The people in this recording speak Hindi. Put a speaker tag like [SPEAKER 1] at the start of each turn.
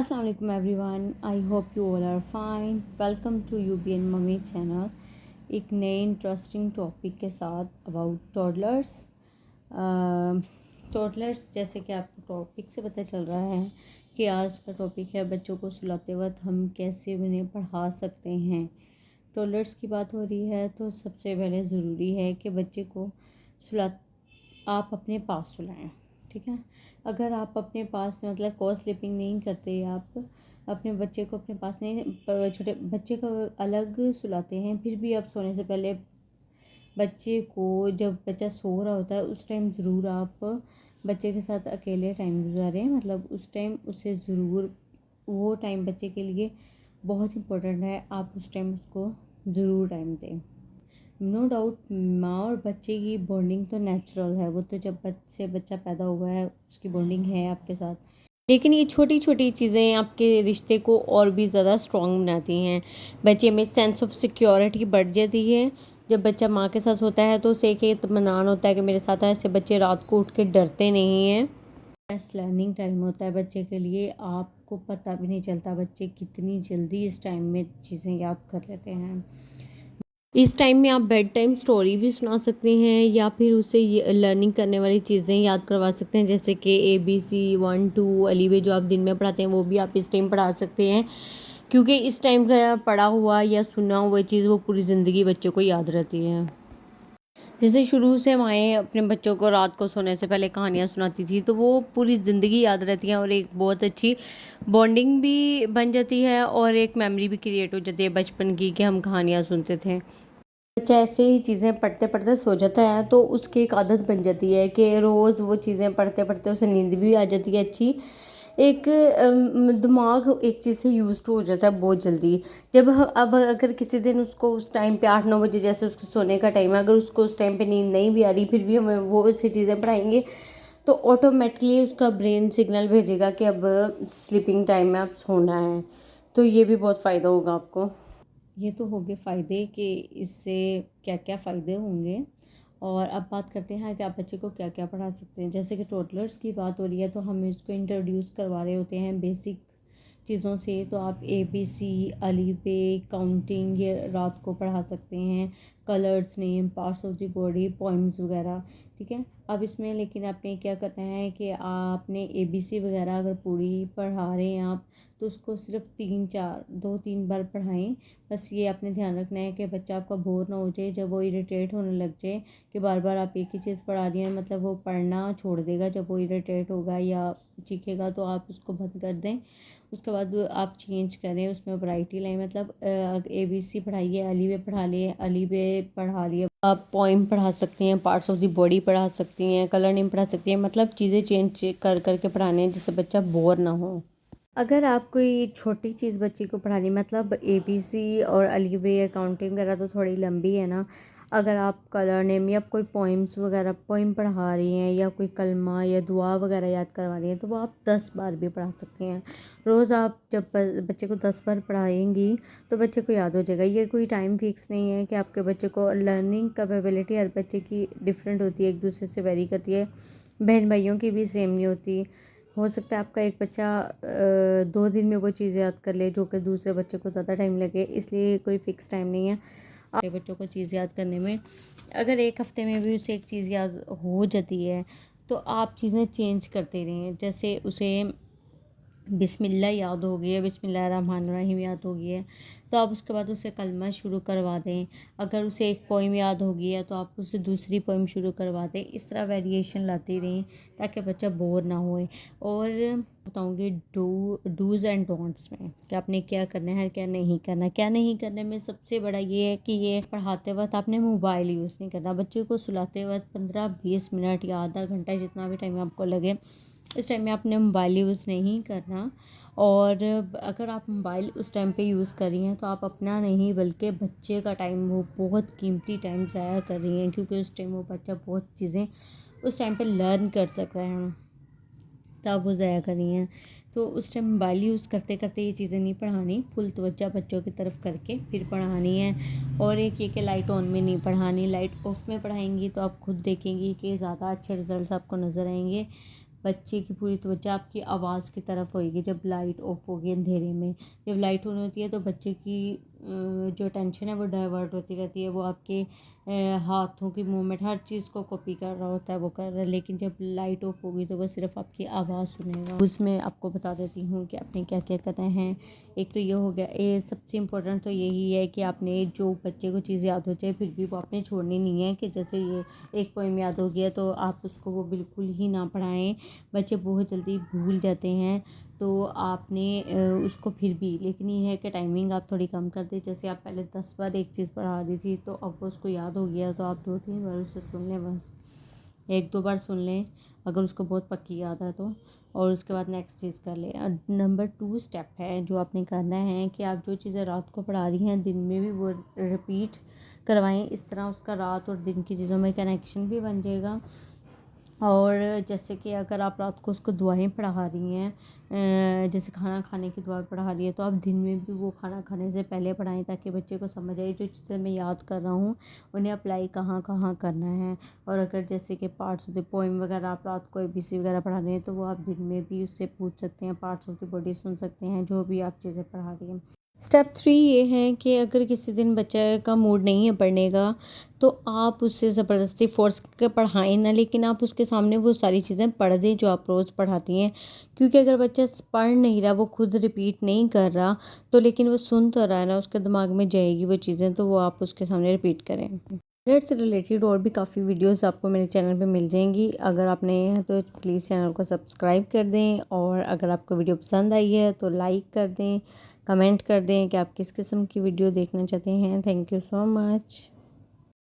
[SPEAKER 1] Assalamu alaikum everyone. I hope you all are fine. Welcome to UBN mummy channel एक नए इंटरेस्टिंग टॉपिक के साथ अबाउट टॉडलर्स। टॉडलर्स जैसे कि आपको टॉपिक से पता चल रहा है कि आज का टॉपिक है बच्चों को सुलाते वक्त हम कैसे उन्हें पढ़ा सकते हैं। टॉडलर्स की बात हो रही है तो सबसे पहले ज़रूरी है कि बच्चे को सुला आप अपने पास सुलाएं। ठीक है, अगर आप अपने पास मतलब को स्लीपिंग नहीं करते, आप अपने बच्चे को अपने पास नहीं, छोटे बच्चे को अलग सुलाते हैं, फिर भी आप सोने से पहले बच्चे को, जब बच्चा सो रहा होता है उस टाइम ज़रूर आप बच्चे के साथ अकेले टाइम गुजारें। मतलब उस टाइम उसे ज़रूर, वो टाइम बच्चे के लिए बहुत इम्पोर्टेंट है, आप उस टाइम उसको ज़रूर टाइम दें। नो डाउट माँ और बच्चे की बॉन्डिंग तो नेचुरल है, वो तो जब बच्चा पैदा हुआ है उसकी बॉन्डिंग है आपके साथ, लेकिन ये छोटी छोटी चीज़ें आपके रिश्ते को और भी ज़्यादा स्ट्रॉन्ग बनाती हैं। बच्चे में सेंस ऑफ सिक्योरिटी बढ़ जाती है। जब बच्चा माँ के साथ होता है तो उसे एक इत्मीनान होता है कि मेरे साथ ऐसे बच्चे रात को उठ के डरते नहीं हैं। बेस्ट लर्निंग टाइम होता है बच्चे के लिए, आपको पता भी नहीं चलता बच्चे कितनी जल्दी इस टाइम में चीज़ें याद कर लेते हैं। इस टाइम में आप बेड टाइम स्टोरी भी सुना सकते हैं या फिर उसे लर्निंग करने वाली चीज़ें याद करवा सकते हैं, जैसे कि ABC 1 2 अलीवे जो आप दिन में पढ़ाते हैं वो भी आप इस टाइम पढ़ा सकते हैं, क्योंकि इस टाइम का पढ़ा हुआ या सुना हुआ चीज़ वो पूरी ज़िंदगी बच्चों को याद रहती है। जैसे शुरू से माएँ अपने बच्चों को रात को सोने से पहले कहानियाँ सुनाती थी तो वो पूरी ज़िंदगी याद रहती हैं और एक बहुत अच्छी बॉन्डिंग भी बन जाती है और एक मेमोरी भी क्रिएट हो जाती है बचपन की कि हम कहानियाँ सुनते थे। बच्चा ऐसे ही चीज़ें पढ़ते पढ़ते सो जाता है तो उसकी एक आदत बन जाती है कि रोज़ वो चीज़ें पढ़ते पढ़ते उसे नींद भी आ जाती है अच्छी। एक दिमाग एक चीज़ से यूज़ टू हो जाता है बहुत जल्दी। अब अगर किसी दिन उसको उस टाइम पे 8-9 बजे जैसे उसके सोने का टाइम है, अगर उसको उस टाइम पे नींद नहीं भी आ रही फिर भी हमें वो ऐसी चीज़ें पढ़ाएंगे तो ऑटोमेटिकली उसका ब्रेन सिग्नल भेजेगा कि अब स्लीपिंग टाइम में अब सोना है। तो ये भी बहुत फ़ायदा होगा आपको। ये तो हो गए फ़ायदे कि इससे क्या क्या फ़ायदे होंगे। और अब बात करते हैं कि आप बच्चे को क्या क्या पढ़ा सकते हैं। जैसे कि टोटलर्स की बात हो रही है तो हम इसको इंट्रोड्यूस करवा रहे होते हैं बेसिक चीज़ों से, तो आप ABC अलीबे काउंटिंग ये रात को पढ़ा सकते हैं, colours name parts of the body poems वगैरह। ठीक है, अब इसमें लेकिन आपने क्या करना है कि आपने ABC वगैरह अगर पूरी पढ़ा रहे हैं आप तो उसको सिर्फ 2-3 बार पढ़ाएं। बस ये आपने ध्यान रखना है कि बच्चा आपका बोर ना हो जाए, जब वो इरिटेट होने लग जाए कि बार बार आप एक ही चीज़ पढ़ा रही हैं, मतलब वो पढ़ना छोड़ देगा। जब वो इरिटेट होगा या चीखेगा तो आप उसको बंद कर दें। उसके बाद आप चेंज करें, उसमें वैरायटी लाएं। मतलब ABC पढ़ाइए, अलीवे पढ़ा लिए, अलीवे पढ़ा लिए, आप पोइम पढ़ा सकती हैं, पार्ट्स ऑफ द बॉडी पढ़ा सकती हैं, कलर नेम पढ़ा सकती हैं। मतलब चीज़ें चेंज कर करके पढ़ाने हैं जिससे बच्चा बोर ना हो। अगर आप कोई छोटी चीज़ बच्ची को पढ़ानी, मतलब ABC और अलीवे या काउंटिंग वगैरह तो थोड़ी लंबी है ना, अगर आप कलर नेम या कोई पोइम्स वगैरह पोइम पढ़ा रही हैं या कोई कलमा या दुआ वगैरह याद करवा रही हैं तो वो आप 10 बार भी पढ़ा सकती हैं। रोज़ आप जब बच्चे को 10 बार पढ़ाएंगी तो बच्चे को याद हो जाएगा। ये कोई टाइम फिक्स नहीं है कि आपके बच्चे को, लर्निंग कैपेबिलिटी हर बच्चे की डिफरेंट होती है, एक दूसरे से वेरी करती है, बहन भाइयों की भी सेम नहीं होती। हो सकता है आपका एक बच्चा 2 दिन में वो चीज़ याद कर ले जो कि दूसरे बच्चे को ज़्यादा टाइम लगे, इसलिए कोई फ़िक्स टाइम नहीं है आपके बच्चों को चीज़ याद करने में। अगर एक हफ़्ते में भी उसे एक चीज़ याद हो जाती है तो आप चीज़ें चेंज करते रहें। जैसे उसे बिस्मिल्लाह याद हो गई है, बिस्मिल्लाहिर्रहमानिर्रहीम याद हो गई है तो आप उसके बाद उसे कलमा शुरू करवा दें। अगर उसे एक पोइम याद हो गई है तो आप उसे दूसरी पोइम शुरू करवा दें। इस तरह वेरिएशन लाते रहें ताकि बच्चा बोर ना होए। और बताऊँगी डूज़ एंड डोंट्स में कि आपने क्या करना है क्या नहीं करना। क्या नहीं करने में सबसे बड़ा ये है कि ये पढ़ाते वक्त आपने मोबाइल यूज़ नहीं करना। बच्चे को सुलाते वक्त 15-20 मिनट या आधा घंटा जितना भी टाइम आपको लगे इस टाइम में आपने मोबाइल यूज़ नहीं करना। और अगर आप मोबाइल उस टाइम पे यूज़ कर रही हैं तो आप अपना नहीं बल्कि बच्चे का टाइम, वो बहुत कीमती टाइम ज़ाया कर रही हैं, क्योंकि उस टाइम वो बच्चा बहुत चीज़ें उस टाइम पे लर्न कर सक रहे हैं तो आप वो ज़ाया कर रही हैं। तो उस टाइम मोबाइल यूज़ करते करते ये चीज़ें नहीं पढ़ानी, फुल तवज्जो बच्चों की तरफ करके फिर पढ़ानी है। और एक ये कि लाइट ऑन में नहीं पढ़ानी, लाइट ऑफ में पढ़ाएंगी तो आप खुद देखेंगी कि ज़्यादा अच्छे रिजल्ट्स आपको नज़र आएंगे। बच्चे की पूरी तवज्जो आपकी आवाज़ की तरफ होएगी। जब लाइट ऑफ होगी अंधेरे में, जब लाइट ऑन होती है तो बच्चे की जो टेंशन है वो डाइवर्ट होती रहती है। वो आपके हाथों की मूवमेंट, हर चीज़ को कॉपी कर रहा होता है, वो कर रहा है। लेकिन जब लाइट ऑफ होगी तो वो सिर्फ आपकी आवाज़ सुनेगा। उसमें आपको बता देती हूँ कि आपने क्या क्या करना है। एक तो ये हो गया, ये सबसे इम्पोर्टेंट तो यही है कि आपने जो बच्चे को चीज़ याद हो जाए फिर भी वो आपने छोड़नी नहीं है। कि जैसे ये एक पोएम याद हो गया तो आप उसको वो बिल्कुल ही ना पढ़ाएं। बच्चे बहुत जल्दी भूल जाते हैं, तो आपने उसको फिर भी, लेकिन ये है कि टाइमिंग आप थोड़ी कम कर दें। जैसे आप पहले 10 बार एक चीज़ पढ़ा रही थी तो अब वो उसको याद हो गया तो आप 2-3 बार उसे सुन लें, बस 1-2 बार सुन लें अगर उसको बहुत पक्की याद है तो, और उसके बाद नेक्स्ट चीज़ कर लें। और नंबर 2 स्टेप है जो आपने करना है कि आप जो चीज़ें रात को पढ़ा रही हैं दिन में भी वो रिपीट करवाएं। इस तरह उसका रात और दिन की चीज़ों में कनेक्शन भी बन जाएगा। और जैसे कि अगर आप रात को उसको दुआएं पढ़ा रही हैं, जैसे खाना खाने की दुआ पढ़ा रही है, तो आप दिन में भी वो खाना खाने से पहले पढ़ाएं ताकि बच्चे को समझ आए जो चीज़ें मैं याद कर रहा हूँ उन्हें अप्लाई कहाँ कहाँ करना है। और अगर जैसे कि पार्ट्स ऑफ द पोइम वगैरह आप रात को ABC वगैरह पढ़ा रहे हैं तो वो आप दिन में भी उससे पूछ सकते हैं, पार्ट्स ऑफ द बॉडी सुन सकते हैं, जो भी आप चीज़ें पढ़ा रही हैं। स्टेप 3 ये है कि अगर किसी दिन बच्चे का मूड नहीं है पढ़ने का तो आप उससे ज़बरदस्ती फ़ोर्स करके पढ़ाएं ना, लेकिन आप उसके सामने वो सारी चीज़ें पढ़ दें जो आप रोज़ पढ़ाती हैं। क्योंकि अगर बच्चा पढ़ नहीं रहा, वो खुद रिपीट नहीं कर रहा, तो लेकिन वो सुन तो रहा है ना, उसके दिमाग में जाएगी वो चीज़ें, तो वो आप उसके सामने रिपीट करें। नेट से रिलेटेड और भी काफ़ी वीडियोस आपको मेरे चैनल पे मिल जाएंगी। अगर आप नए हैं तो प्लीज़ चैनल को सब्सक्राइब कर दें, और अगर आपको वीडियो पसंद आई है तो लाइक कर दें, कमेंट कर दें कि आप किस किस्म की वीडियो देखना चाहते हैं। Thank you so much.